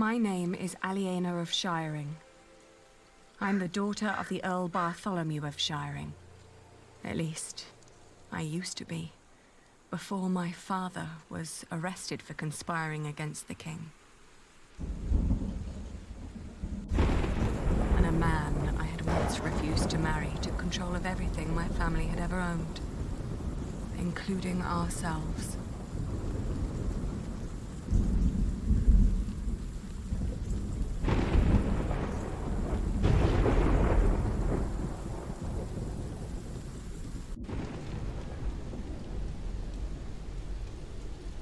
My name is Aliena of Shiring. I'm the daughter of the Earl Bartholomew of Shiring. At least, I used to be, before my father was arrested for conspiring against the king. And a man I had once refused to marry took control of everything my family had ever owned, including ourselves.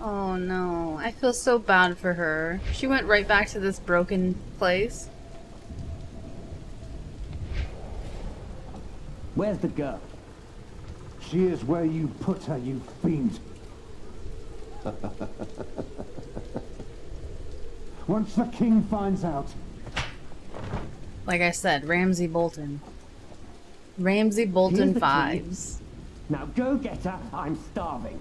Oh no, I feel so bad for her. She went right back to this broken place. Where's the girl? She is where you put her, you fiend. Once the king finds out... Like I said, Ramsay Bolton. Ramsay Bolton vibes. Now go get her, I'm starving.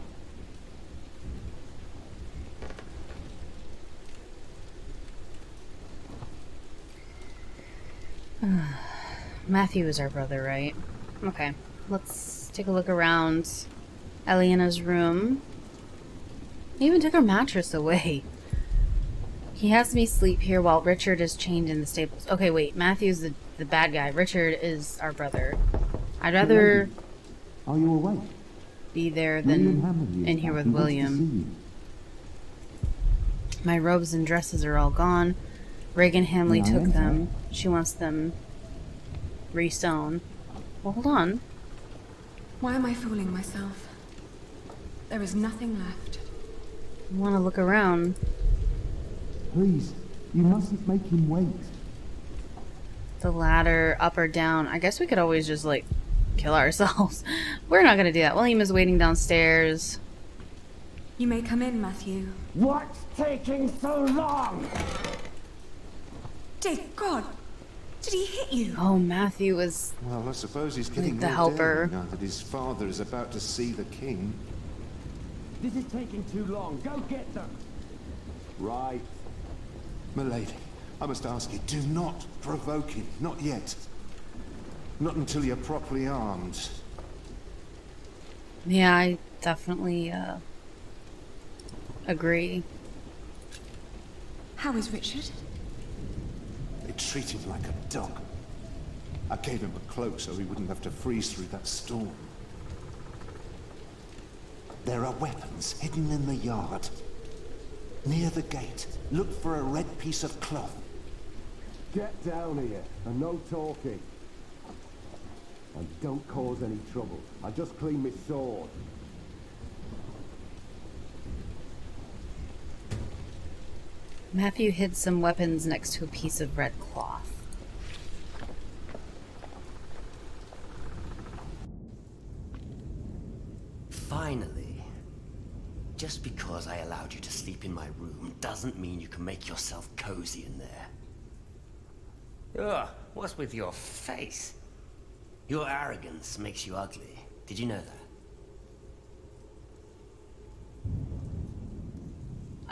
Matthew is our brother, right? Okay, let's take a look around Aliena's room. He even took her mattress away. He has me sleep here while Richard is chained in the stables. Okay, wait, Matthew's the bad guy. Richard is our brother. I'd rather Are you awake? be there than in here with William. My robes and dresses are all gone. Reagan Hamley took them. She wants them re-sewn. Well, hold on. Why am I fooling myself? There is nothing left. I want to look around. Please, you mustn't make him wait. The ladder, up or down. I guess we could always just, like, kill ourselves. We're not gonna do that. William is waiting downstairs. You may come in, Matthew. What's taking so long? Dear God! Did he hit you? Oh, Matthew was... Well, I suppose he's getting the more helper. daring now that his father is about to see the king. This is taking too long. Go get them. Right. Milady, I must ask you, do not provoke him. Not yet. Not until you're properly armed. Yeah, I definitely, agree. How is Richard? They treat him like a dog. I gave him a cloak so he wouldn't have to freeze through that storm. There are weapons hidden in the yard. Near the gate, look for a red piece of cloth. Get down here, and no talking. And don't cause any trouble. I just cleaned my sword. Matthew hid some weapons next to a piece of red cloth. Finally. Just because I allowed you to sleep in my room doesn't mean you can make yourself cozy in there. Ugh, what's with your face? Your arrogance makes you ugly. Did you know that?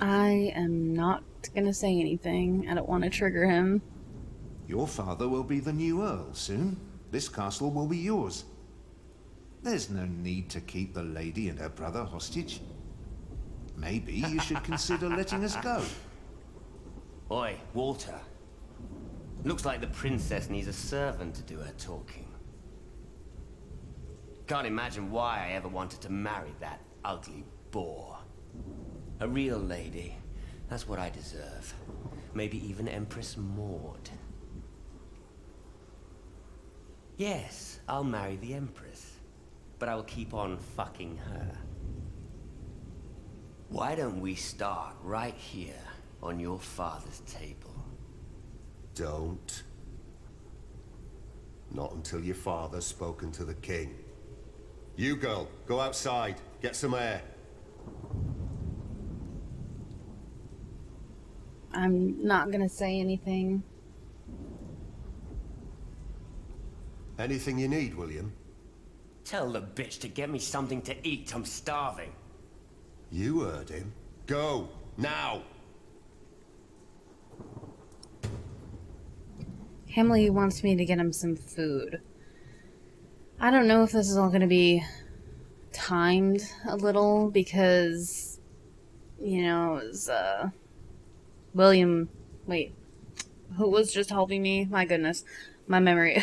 I am not gonna say anything. I don't want to trigger him. Your father will be the new Earl soon. This castle will be yours. There's no need to keep the lady and her brother hostage. Maybe you should consider letting us go. Oi, Walter. Looks like the princess needs a servant to do her talking. Can't imagine why I ever wanted to marry that ugly boar. A real lady. That's what I deserve. Maybe even Empress Maud. Yes, I'll marry the Empress. But I will keep on fucking her. Why don't we start right here on your father's table? Don't. Not until your father's spoken to the king. You girl, go outside, get some air. I'm not gonna say anything. Anything you need, William? Tell the bitch to get me something to eat. I'm starving. You heard him. Go, now! Hamley wants me to get him some food. I don't know if this is all going to be timed a little because, you know, it was, William... Wait. Who was just helping me? My goodness. My memory.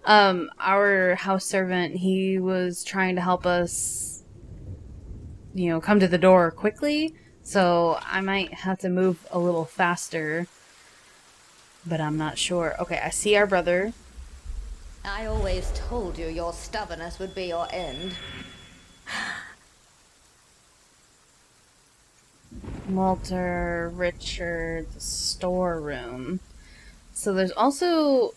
Our house servant, he was trying to help us, you know, come to the door quickly. So I might have to move a little faster. But I'm not sure. Okay, I see our brother. I always told you your stubbornness would be your end. Walter, Richard, the storeroom. So there's also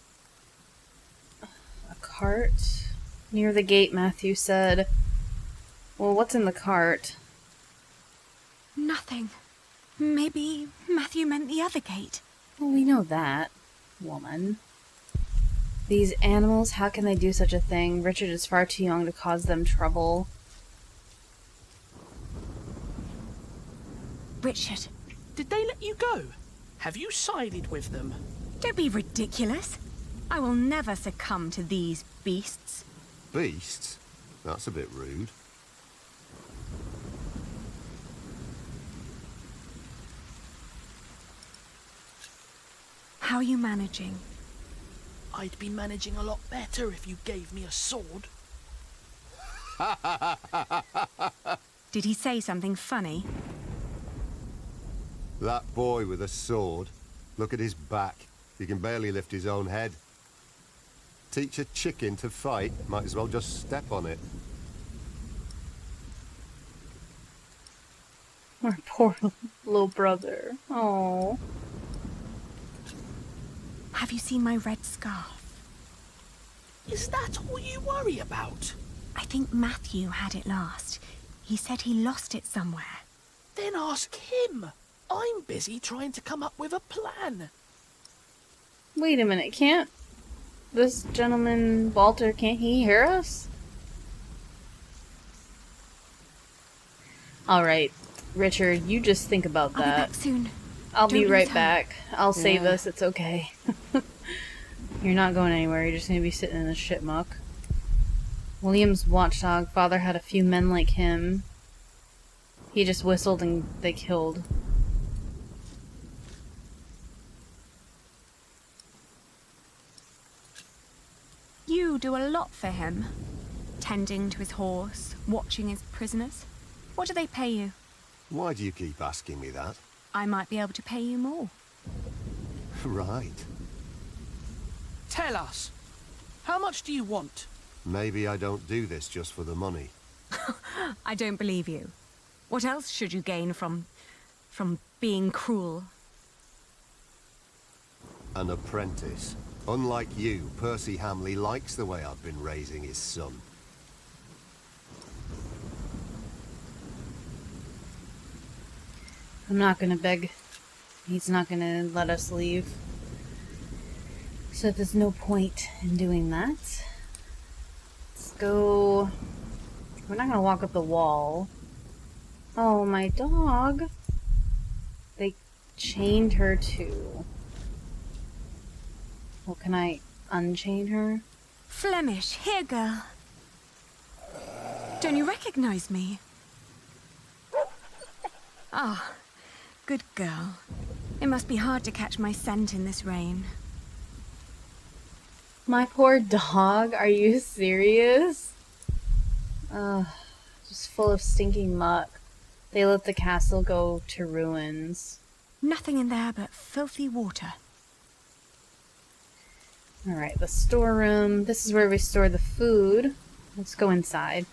a cart near the gate, Matthew said. Well, what's in the cart? Nothing. Maybe Matthew meant the other gate. Well, we know that, woman. These animals, how can they do such a thing? Richard is far too young to cause them trouble. Richard, Did they let you go? Have you sided with them? don't be ridiculous. I will never succumb to these beasts. Beasts? That's a bit rude. How are you managing? I'd be managing a lot better if you gave me a sword. Did he say something funny? That boy with a sword. Look at his back. He can barely lift his own head. Teach a chicken to fight, might as well just step on it. Our poor little brother. Oh. Have you seen my red scarf? Is that all you worry about? I think Matthew had it last. He said he lost it somewhere. Then ask him. I'm busy trying to come up with a plan. Wait a minute, can't this gentleman, Walter, can't he hear us? Alright, Richard, you just think about I'll be that. back soon. I'll be Don't right lose hope. back. I'll save us, it's okay. You're not going anywhere, you're just gonna be sitting in the shit muck. William's watchdog father had a few men like him. He just whistled and they killed. You do a lot for him. Tending to his horse, watching his prisoners. What do they pay you? Why do you keep asking me that? I might be able to pay you more. Right. Tell us. How much do you want? Maybe I don't do this just for the money. I don't believe you. What else should you gain from being cruel? An apprentice. Unlike you, Percy Hamley likes the way I've been raising his son. I'm not gonna beg. He's not gonna let us leave. So there's no point in doing that. Let's go. We're not gonna walk up the wall. Oh, my dog. They chained her too. Well, can I unchain her? Flemish, here, girl. Don't you recognize me? Ah, good girl. It must be hard to catch my scent in this rain. My poor dog? Are you serious? Ugh, just full of stinking muck. They let the castle go to ruins. Nothing in there but filthy water. Alright, the storeroom. This is where we store the food. Let's go inside.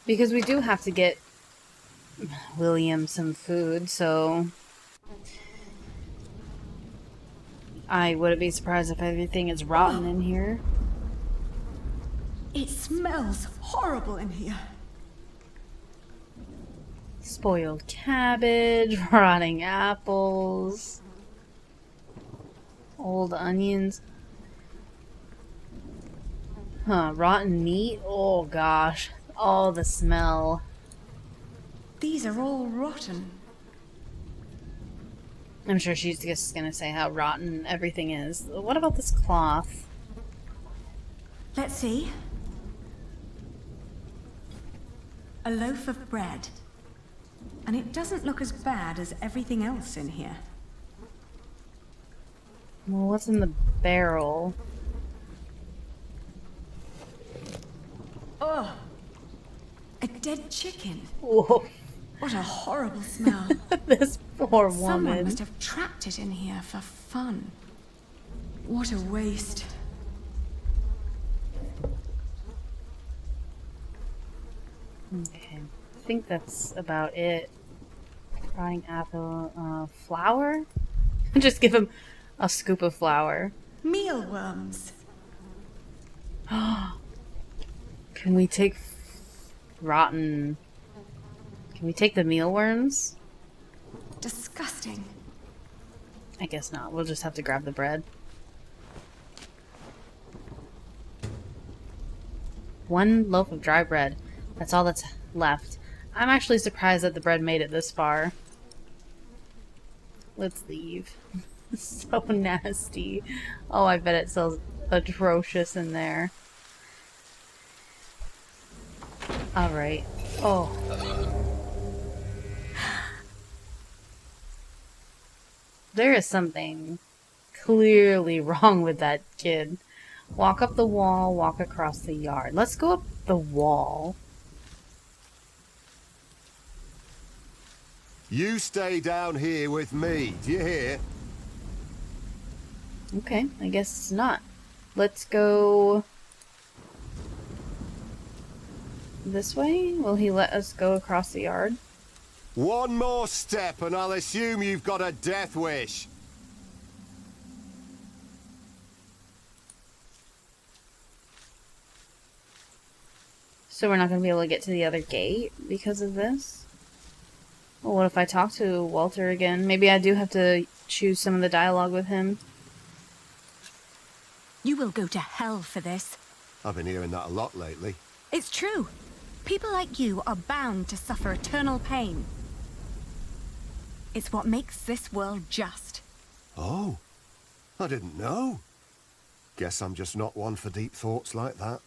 Because we do have to get William some food, so I wouldn't be surprised if everything is rotten in here. It smells horrible in here. Spoiled cabbage, rotting apples, old onions. Huh, rotten meat? Oh gosh, all the smell. These are all rotten. I'm sure she's just gonna say how rotten everything is. What about this cloth? Let's see. A loaf of bread. And it doesn't look as bad as everything else in here. Well, what's in the barrel? Oh! A dead chicken. Whoa. What a horrible smell. This poor Someone woman. must have trapped it in here for fun. What a waste. Okay, I think that's about it. Frying apple, flour? Just give him a scoop of flour. Mealworms. Can we take rotten... Can we take the mealworms? Disgusting. I guess not. We'll just have to grab the bread. One loaf of dry bread. That's all that's left. I'm actually surprised that the bread made it this far. Let's leave. So nasty. Oh, I bet it smells atrocious in there. Alright. Oh. There is something clearly wrong with that kid. Walk up the wall, walk across the yard. Let's go up the wall. You stay down here with me. Do you hear? Okay, I guess it's not. Let's go this way? Will he let us go across the yard? One more step and I'll assume you've got a death wish. So we're not going to be able to get to the other gate because of this? Well, what if I talk to Walter again? Maybe I do have to choose some of the dialogue with him. You will go to hell for this. I've been hearing that a lot lately. It's true. People like you are bound to suffer eternal pain. It's what makes this world just. Oh, I didn't know. Guess I'm just not one for deep thoughts like that.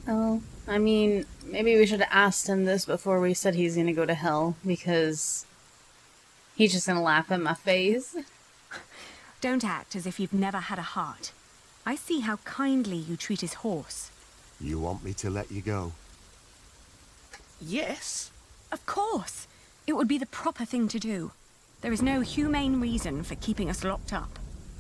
Oh, I mean, maybe we should have asked him this before we said he's gonna go to hell, because he's just gonna laugh in my face. Don't act as if you've never had a heart. I see how kindly you treat his horse. You want me to let you go? Yes. Of course. It would be the proper thing to do. There is no humane reason for keeping us locked up.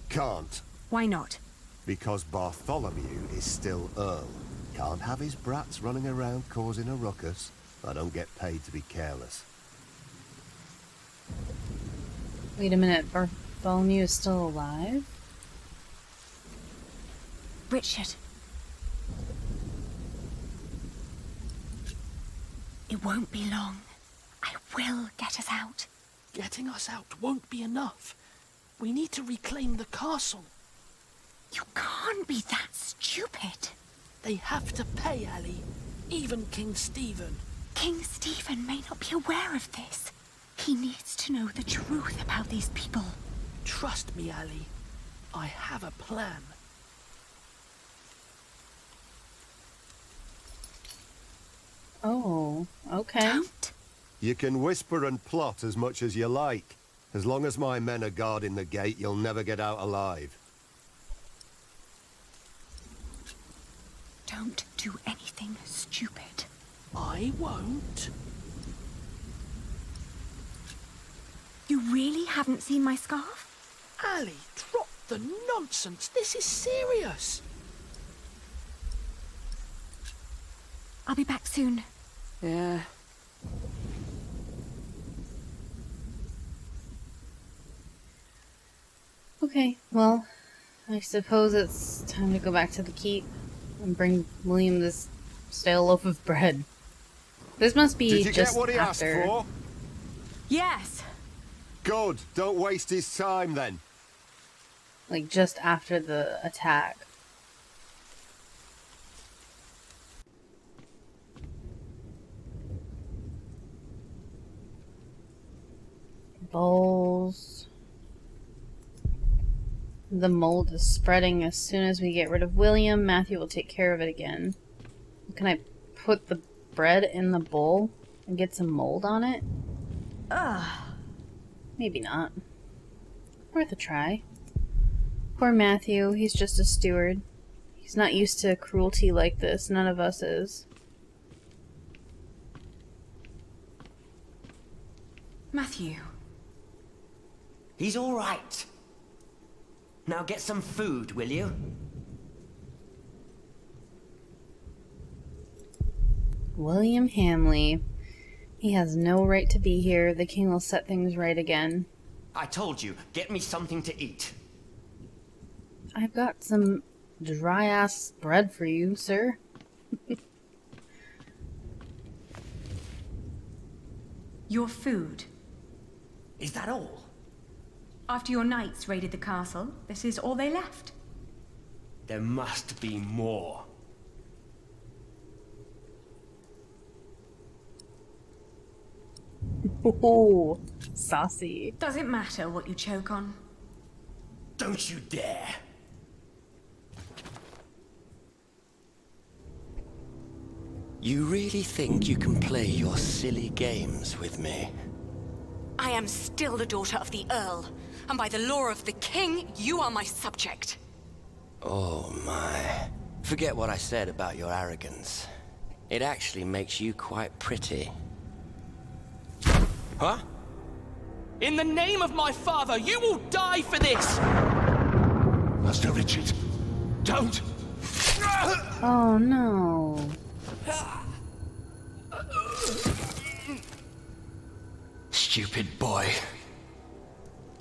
Can't. Why not? Because Bartholomew is still Earl. Can't have his brats running around causing a ruckus. I don't get paid to be careless. Wait a minute, Bartholomew is still alive? Richard. It won't be long. I will get us out. Getting us out won't be enough. We need to reclaim the castle. You can't be that stupid. They have to pay, Ali. Even King Stephen. King Stephen may not be aware of this. He needs to know the truth about these people. Trust me, Ali. I have a plan. Oh, okay. Don't. You can whisper and plot as much as you like. As long as my men are guarding the gate, you'll never get out alive. Don't do anything stupid. I won't. You really haven't seen my scarf? Ali, drop the nonsense. This is serious. I'll be back soon. Yeah. Okay, well, I suppose it's time to go back to the keep and bring William this stale loaf of bread. This must be Did you just get what he after. asked for? Yes. Good. Don't waste his time then. Like, just after the attack. bowls. The mold is spreading. As soon as we get rid of William, Matthew will take care of it again. Can I put the bread in the bowl and get some mold on it? Maybe not. Worth a try. Poor Matthew, he's just a steward. He's not used to cruelty like this. None of us is. Matthew. He's all right. Now get some food, will you? William Hamley. He has no right to be here. The king will set things right again. I told you, get me something to eat. I've got some dry-ass bread for you, sir. Your food. Is that all? After your knights raided the castle, this is all they left. There must be more. Oh, saucy. Does it matter what you choke on? Don't you dare. You really think you can play your silly games with me? I am still the daughter of the Earl, and by the law of the king, you are my subject. Oh my. Forget what I said about your arrogance. It actually makes you quite pretty. Huh? In the name of my father, you will die for this! Master Richard, don't! Oh no. Stupid boy.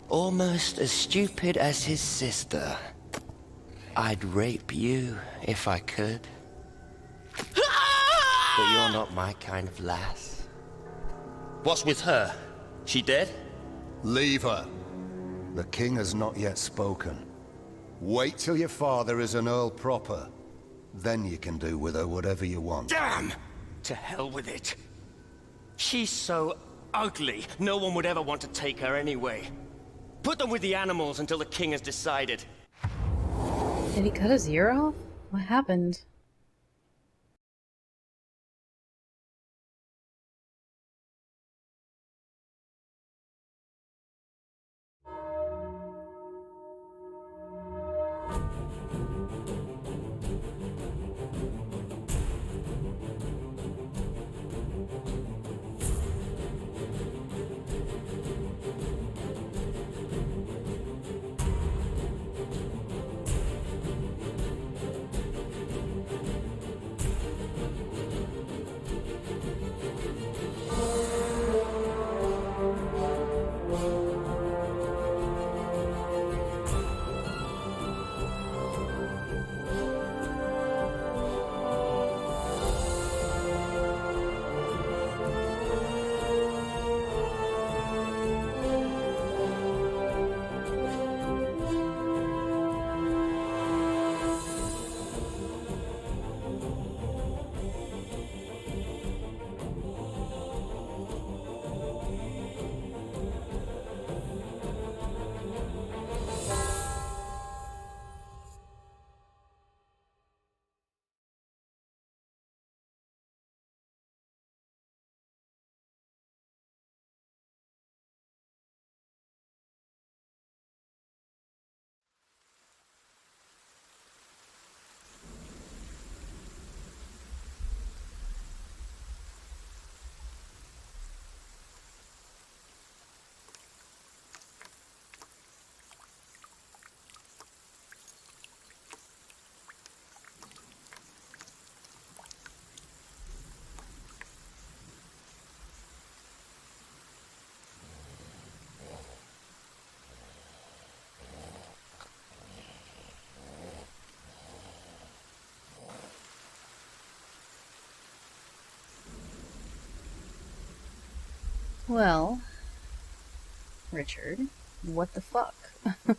Almost as stupid as his sister. I'd rape you if I could. But you're not my kind of lass. What's with her? She dead? Leave her. The king has not yet spoken. Wait till your father is an earl proper. Then you can do with her whatever you want. Damn! To hell with it. She's so ugly, no one would ever want to take her anyway. Put them with the animals until the king has decided. Did he cut his ear off? What happened? Well, Richard, what the fuck? It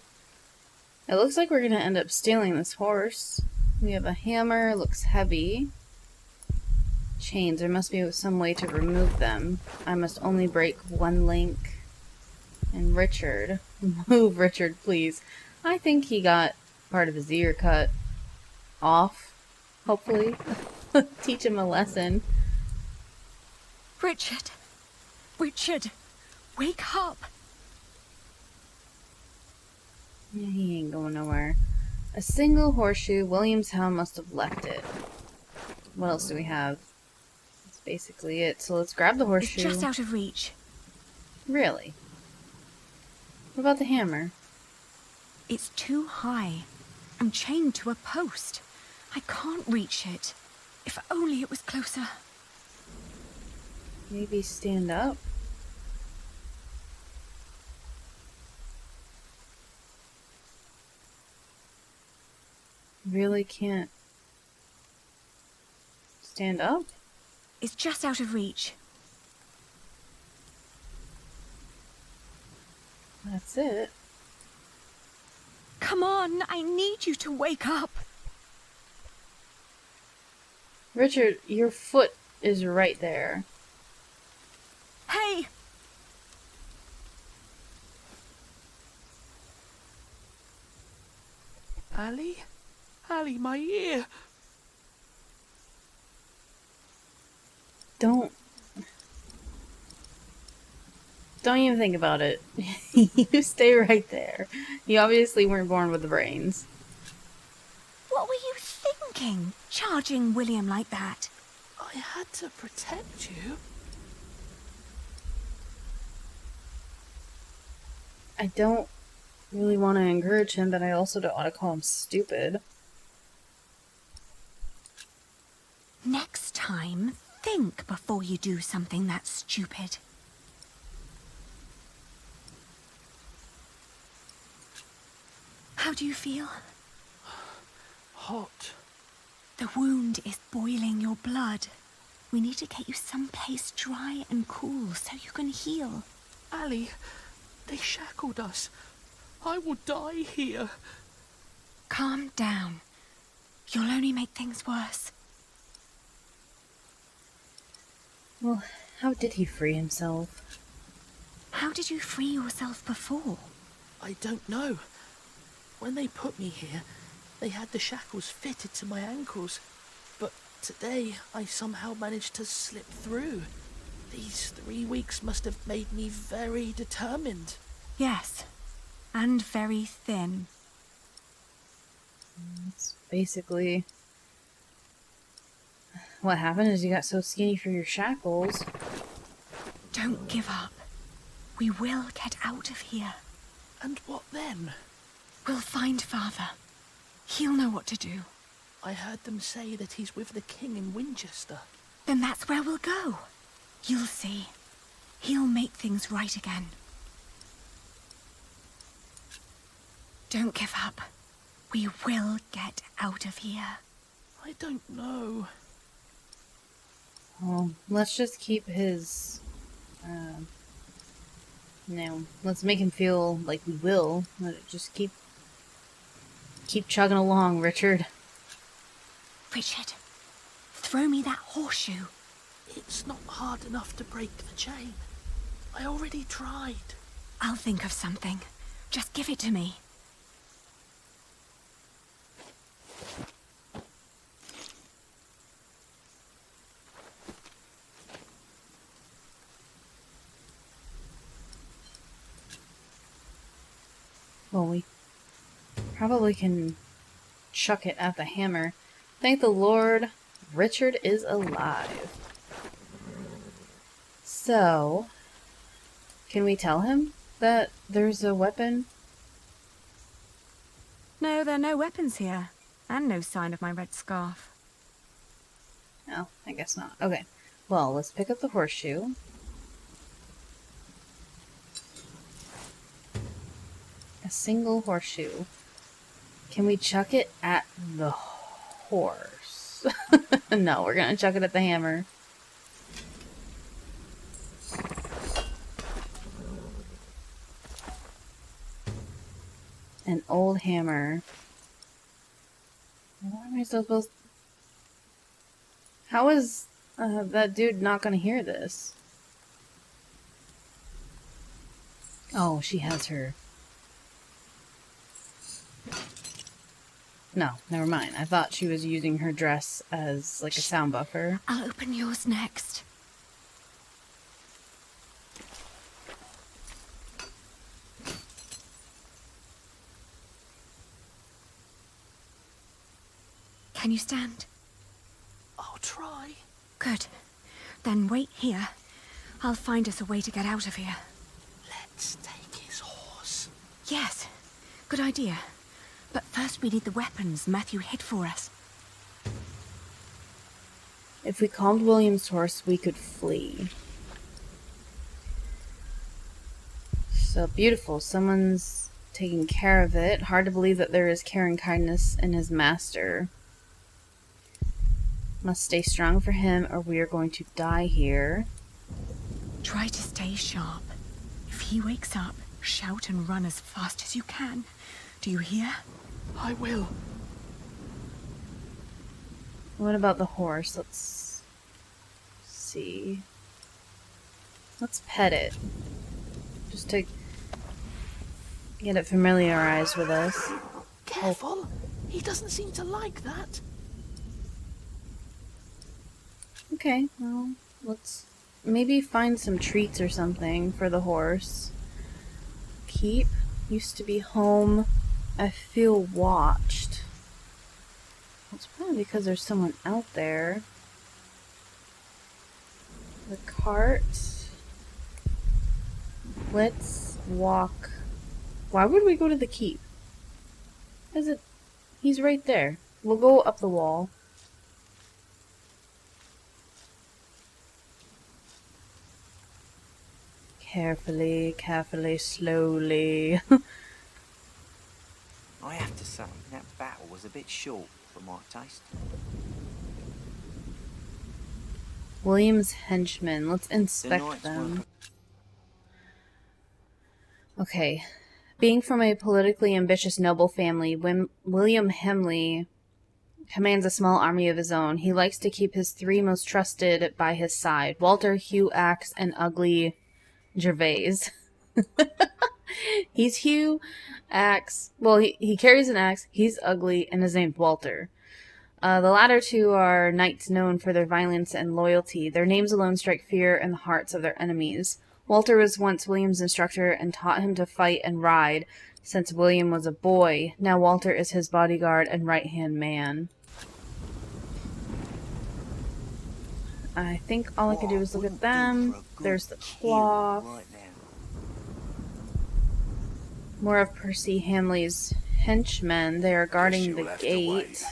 looks like we're gonna end up stealing this horse. We have a hammer, looks heavy. Chains, there must be some way to remove them. I must only break one link. And Richard. Move, Richard, please. I think he got part of his ear cut off. Hopefully. Teach him a lesson. Richard! Richard! Wake up! Yeah, he ain't going nowhere. A single horseshoe. William's hound must have left it. What else do we have? That's basically it. So let's grab the horseshoe. It's just out of reach. Really? What about the hammer? It's too high. I'm chained to a post. I can't reach it. If only it was closer. Maybe stand up? Really can't stand up? It's just out of reach. That's it. Come on, I need you to wake up. Richard, your foot is right there. Hey! Ali? Ali, my ear! Don't even think about it. You stay right there. You obviously weren't born with the brains. What were you thinking, charging William like that? I had to protect you. I don't really want to encourage him, but I also don't want to call him stupid. Next time, think before you do something that's stupid. How do you feel? Hot. The wound is boiling your blood. We need to get you someplace dry and cool so you can heal. Ali, they shackled us. I will die here. Calm down. You'll only make things worse. Well, how did he free himself? How did you free yourself before? I don't know. When they put me here, they had the shackles fitted to my ankles. But today, I somehow managed to slip through. These 3 weeks must have made me very determined. Yes, and very thin. That's basically what happened. Is you got so skinny for your shackles. Don't give up. We will get out of here. And what then? We'll find Father. He'll know what to do. I heard them say that he's with the king in Winchester. Then that's where we'll go. You'll see. He'll make things right again. Don't give up. We will get out of here. I don't know. Well, let's just keep his... no, let's make him feel like we will. Let it just keep chugging along, Richard. Richard, throw me that horseshoe. It's not hard enough to break the chain. I already tried. I'll think of something. Just give it to me. Well, we probably can chuck it at the hammer. Thank the Lord, Richard is alive. So, can we tell him that there's a weapon? No, there are no weapons here. And no sign of my red scarf. No, I guess not. Okay, well, let's pick up the horseshoe. A single horseshoe. Can we chuck it at the horse? No, we're gonna chuck it at the hammer. An old hammer. What am I supposed... How is that dude not gonna hear this? Oh, she has her... No, never mind. I thought she was using her dress as, like, a sound buffer. I'll open yours next. Can you stand? I'll try. Good. Then wait here. I'll find us a way to get out of here. Let's take his horse. Yes. Good idea. But first we need the weapons Matthew hid for us. If we calmed William's horse, we could flee. So beautiful. Someone's taking care of it. Hard to believe that there is care and kindness in his master. Must stay strong for him or we are going to die here. Try to stay sharp. If he wakes up, shout and run as fast as you can. Do you hear? I will. What about the horse? Let's see. Let's pet it. Just to get it familiarized with us. Careful! He doesn't seem to like that. Okay, well, let's maybe find some treats or something for the horse. Keep used to be home. I feel watched. It's probably because there's someone out there. The cart. Let's walk. Why would we go to the keep? Is it? He's right there. We'll go up the wall. Carefully, carefully, slowly. I have to say, that battle was a bit short for my taste. William's henchmen. Let's inspect them. Okay. Being from a politically ambitious noble family, William Hemley commands a small army of his own. He likes to keep his three most trusted by his side. Walter, Hugh, Axe, and Ugly Gervais. He's Hugh, Axe. Well, he carries an axe. He's ugly, and his name's Walter. The latter two are knights known for their violence and loyalty. Their names alone strike fear in the hearts of their enemies. Walter was once William's instructor and taught him to fight and ride since William was a boy. Now Walter is his bodyguard and right-hand man. I think all I can do is look at them. There's the cloth. More of Percy Hamley's henchmen. They are guarding the gate.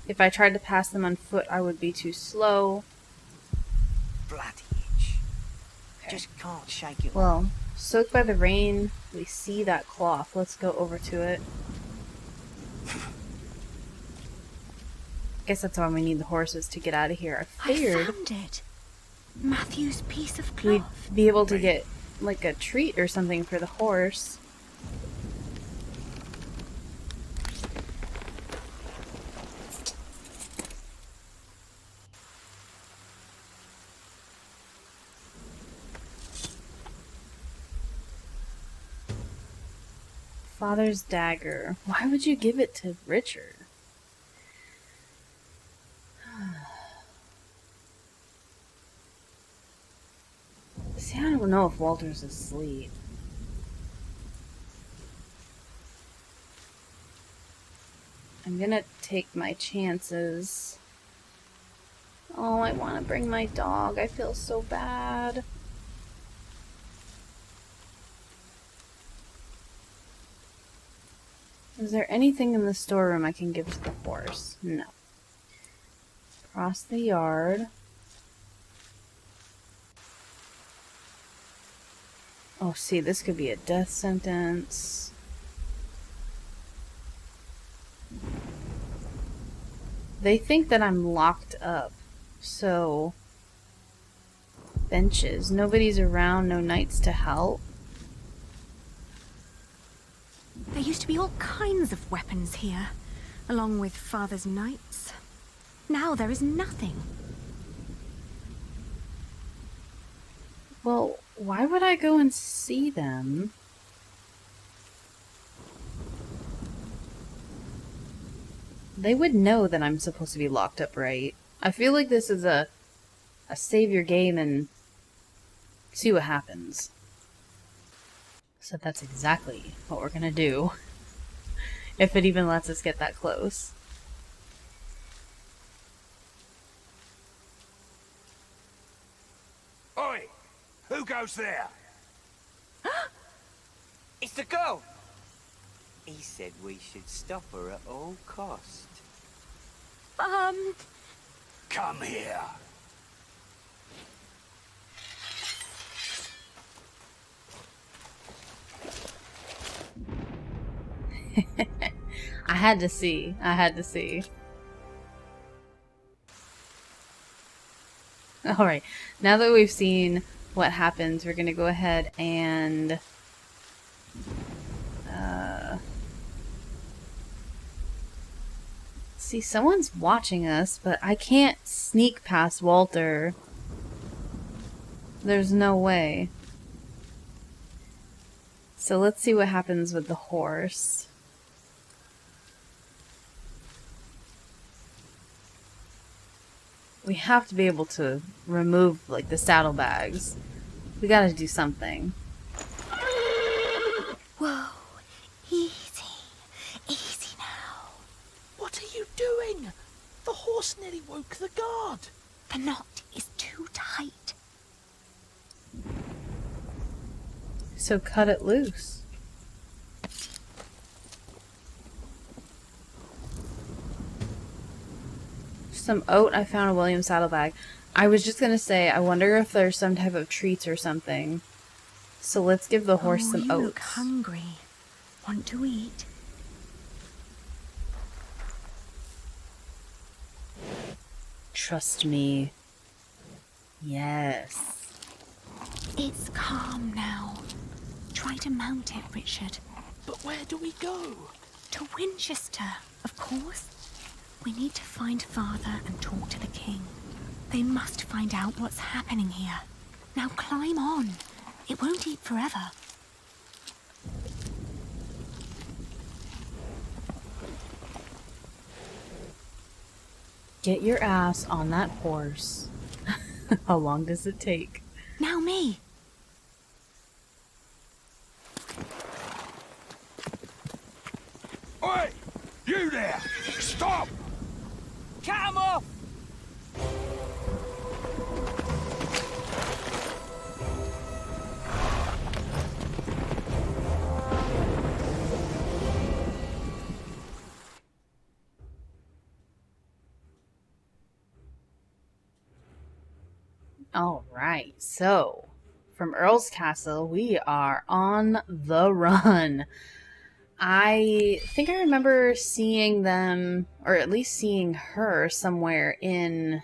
If I tried to pass them on foot, I would be too slow. Bloody itch. Just can't shake it. Well, soaked by the rain, we see that cloth. Let's go over to it. Guess that's why we need the horses to get out of here. I figured I found it. Matthew's piece of we'd cloth. be able to get like a treat or something for the horse. Father's dagger. Why would you give it to Richard? See, I don't know if Walter's asleep. I'm gonna take my chances. Oh, I want to bring my dog. I feel so bad. Is there anything in the storeroom I can give to the horse? No. Across the yard. Oh, see, this could be a death sentence. They think that I'm locked up, so... Benches. Nobody's around, no knights to help. There used to be all kinds of weapons here, along with Father's knights. Now there is nothing. Well, Why would I go and see them? They would know that I'm supposed to be locked up, right? I feel like this is a save your game and see what happens. So that's exactly what we're gonna do. If it even lets us get that close. Oi! Who goes there? It's the girl! He said we should stop her at all cost. Come here. I had to see. I had to see. Alright, now that we've seen what happens, we're gonna go ahead and see, someone's watching us, but I can't sneak past Walter. There's no way. So let's see what happens with the horse. We have to be able to remove, like, the saddlebags. We gotta do something. Whoa, easy. Easy now. What are you doing? The horse nearly woke the guard. The knot is too tight. So cut it loose. Some oat. I found a William saddlebag. I was just gonna say, I wonder if there's some type of treats or something. So let's give the horse some you oats. look hungry. Want to eat? Trust me. Yes. It's calm now. Try to mount it, Richard. But where do we go? To Winchester, of course. We need to find Father and talk to the king. They must find out what's happening here. Now climb on. It won't eat forever. Get your ass on that horse. How long does it take? Now me. Oi! You there! Stop! Cut him off! Alright, so from Earl's Castle, we are on the run. I think I remember seeing them, or at least seeing her somewhere in,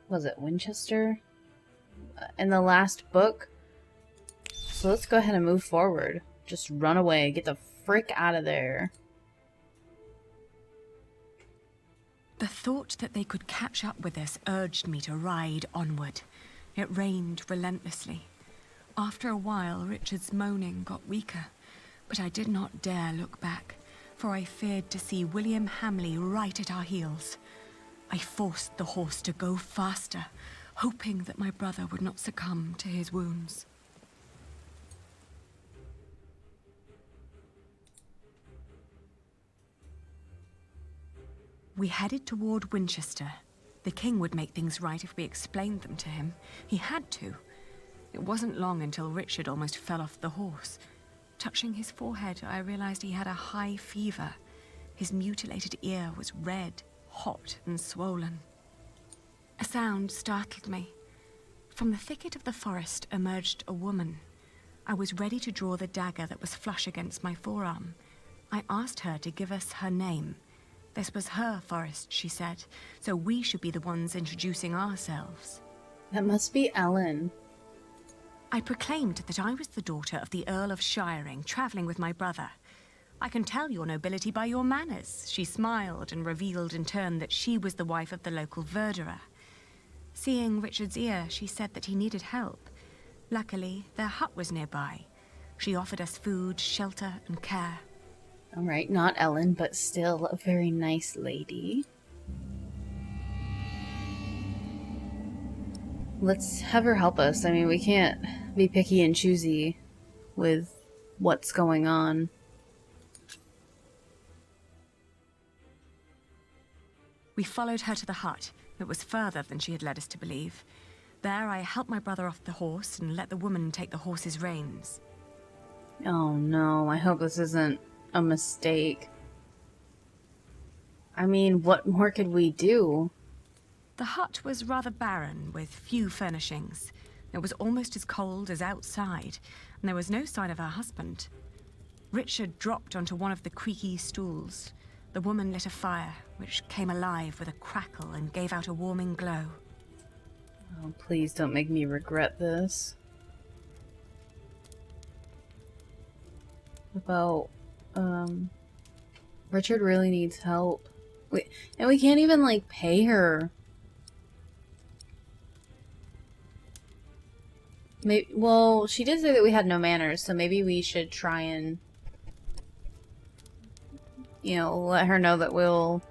was it Winchester? In the last book. So let's go ahead and move forward. Just run away, get the frick out of there. The thought that they could catch up with us urged me to ride onward. It rained relentlessly. After a while, Richard's moaning got weaker, but I did not dare look back, for I feared to see William Hamley right at our heels. I forced the horse to go faster, hoping that my brother would not succumb to his wounds. We headed toward Winchester. The king would make things right if we explained them to him. He had to. It wasn't long until Richard almost fell off the horse. Touching his forehead, I realized he had a high fever. His mutilated ear was red, hot, and swollen. A sound startled me. From the thicket of the forest emerged a woman. I was ready to draw the dagger that was flush against my forearm. I asked her to give us her name. This was her forest, she said, so we should be the ones introducing ourselves. That must be Ellen. I proclaimed that I was the daughter of the Earl of Shiring, traveling with my brother. I can tell your nobility by your manners. She smiled and revealed in turn that she was the wife of the local Verderer. Seeing Richard's ear, she said that he needed help. Luckily, their hut was nearby. She offered us food, shelter, and care. Alright, not Ellen, but still a very nice lady. Let's have her help us. I mean, we can't be picky and choosy with what's going on. We followed her to the hut. It was further than she had led us to believe. There, I helped my brother off the horse and let the woman take the horse's reins. Oh no, I hope this isn't a mistake. I mean, what more could we do? The hut was rather barren, with few furnishings. It was almost as cold as outside, and there was no sign of her husband. Richard dropped onto one of the creaky stools. The woman lit a fire, which came alive with a crackle and gave out a warming glow. Oh, please don't make me regret this. About, Richard really needs help. And we can't even, like, pay her. Maybe, well, she did say that we had no manners, so maybe we should try and, you know, let her know that we'll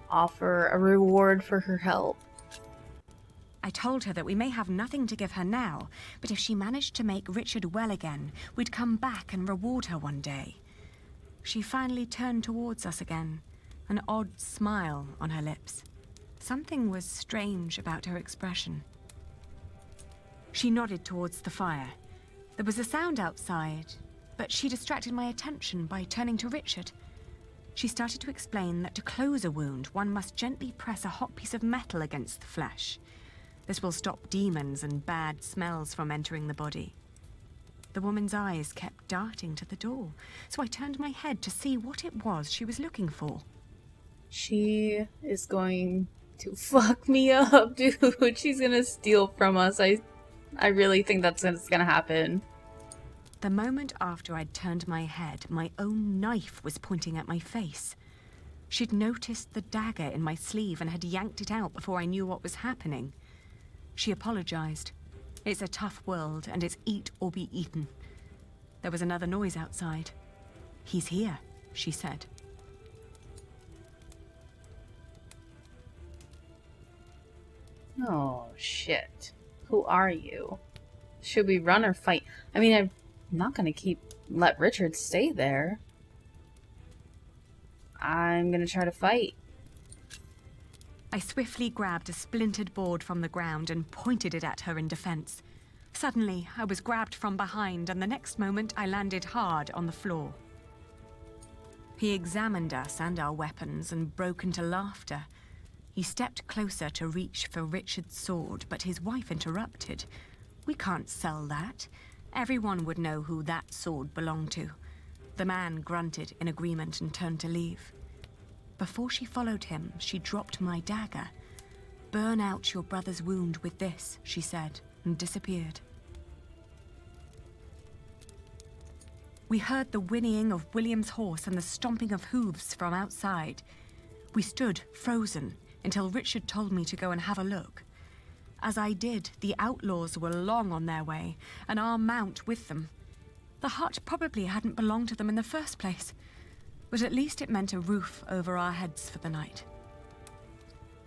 offer a reward for her help. I told her that we may have nothing to give her now, but if she managed to make Richard well again, we'd come back and reward her one day. She finally turned towards us again, an odd smile on her lips. Something was strange about her expression. She nodded towards the fire. There was a sound outside, but she distracted my attention by turning to Richard. She started to explain that to close a wound, one must gently press a hot piece of metal against the flesh. This will stop demons and bad smells from entering the body. The woman's eyes kept darting to the door, so I turned my head to see what it was she was looking for. She is going to fuck me up, dude. She's gonna steal from us. I really think that's what's gonna happen. The moment after I'd turned my head, my own knife was pointing at my face. She'd noticed the dagger in my sleeve and had yanked it out before I knew what was happening. She apologized. It's a tough world, and it's eat or be eaten. There was another noise outside. "He's here," she said. Oh, shit. Who are you? Should we run or fight? I mean, I'm not gonna let Richard stay there. I'm gonna try to fight. I swiftly grabbed a splintered board from the ground and pointed it at her in defense. Suddenly, I was grabbed from behind, and the next moment I landed hard on the floor. He examined us and our weapons and broke into laughter. He stepped closer to reach for Richard's sword, but his wife interrupted. "We can't sell that. Everyone would know who that sword belonged to." The man grunted in agreement and turned to leave. Before she followed him, she dropped my dagger. "Burn out your brother's wound with this," she said, and disappeared. We heard the whinnying of William's horse and the stomping of hooves from outside. We stood, frozen, until Richard told me to go and have a look. As I did, the outlaws were long on their way, and our mount with them. The hut probably hadn't belonged to them in the first place, but at least it meant a roof over our heads for the night.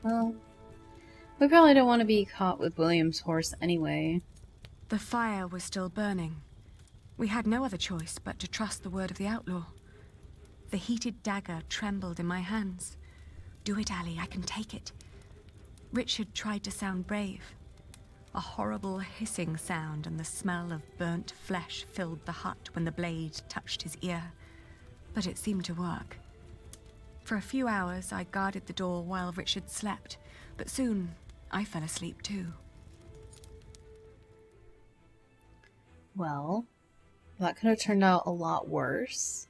Well, we probably don't want to be caught with William's horse anyway. The fire was still burning. We had no other choice but to trust the word of the outlaw. The heated dagger trembled in my hands. "Do it, Ali, I can take it." Richard tried to sound brave. A horrible hissing sound and the smell of burnt flesh filled the hut when the blade touched his ear. But it seemed to work. For a few hours, I guarded the door while Richard slept, but soon I fell asleep too. Well, that could have turned out a lot worse.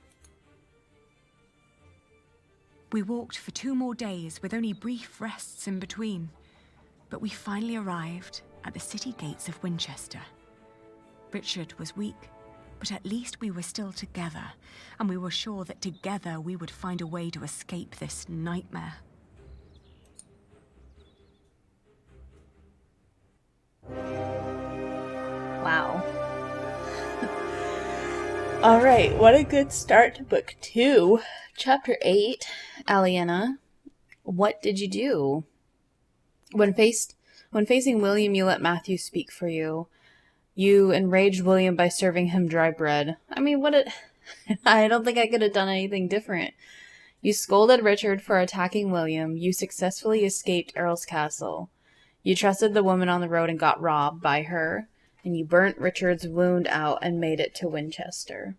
We walked for 2 more days with only brief rests in between, but we finally arrived at the city gates of Winchester. Richard was weak, but at least we were still together, and we were sure that together we would find a way to escape this nightmare. Wow. Alright, what a good start to book 2. Chapter 8, Aliena. What did you do? When facing William, you let Matthew speak for you. You enraged William by serving him dry bread. I mean, I don't think I could have done anything different. You scolded Richard for attacking William. You successfully escaped Earl's Castle. You trusted the woman on the road and got robbed by her. And you burnt Richard's wound out and made it to Winchester.